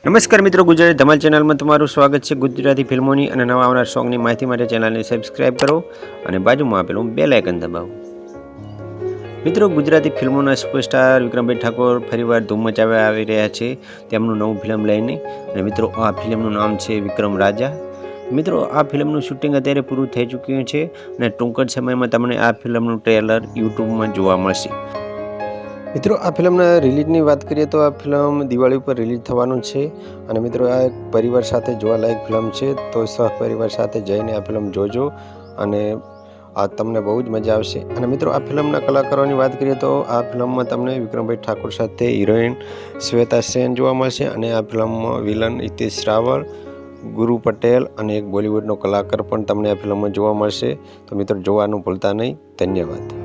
નમસ્કાર મિત્રો, ગુજરાતી ધમાલ ચેનલમાં તમારું સ્વાગત છે। ગુજરાતી ફિલ્મોની અને નવા આવનાર સોંગની માહિતી માટે ચેનલને સબસ્ક્રાઇબ કરો અને બાજુમાં આપેલું બેલ આઇકન દબાવો। મિત્રો, ગુજરાતી ફિલ્મોના સુપરસ્ટાર વિક્રમભાઈ ઠાકોર ફરીવાર ધૂમ મચાવવા આવી રહ્યા છે તેમનું નવું ફિલ્મ લઈને। અને મિત્રો, આ ફિલ્મનું નામ છે વિક્રમ રાજા। મિત્રો, આ ફિલ્મનું શૂટિંગ અત્યારે પૂરું થઈ ચૂક્યું છે અને ટૂંક જ સમયમાં તમને આ ફિલ્મનું ટ્રેલર યુટ્યુબમાં જોવા મળશે। મિત્રો, આ ફિલ્મના રિલીઝની વાત કરીએ તો આ ફિલ્મ દિવાળી ઉપર રિલીઝ થવાનું છે અને મિત્રો આ એક પરિવાર સાથે જોવાલાયક ફિલ્મ છે, તો સહપરિવાર સાથે જઈને આ ફિલ્મ જોજો અને આ તમને બહુ જ મજા આવશે। અને મિત્રો, આ ફિલ્મના કલાકારોની વાત કરીએ તો આ ફિલ્મમાં તમને વિક્રમભાઈ ઠાકોર સાથે હિરોઈન શ્વેતા સેન જોવા મળશે અને આ ફિલ્મમાં વિલન હિતેશ રાવળ, ગુરુ પટેલ અને એક બોલિવૂડનો કલાકાર પણ તમને આ ફિલ્મમાં જોવા મળશે। તો મિત્રો, જોવાનું ભૂલતા નહીં। ધન્યવાદ।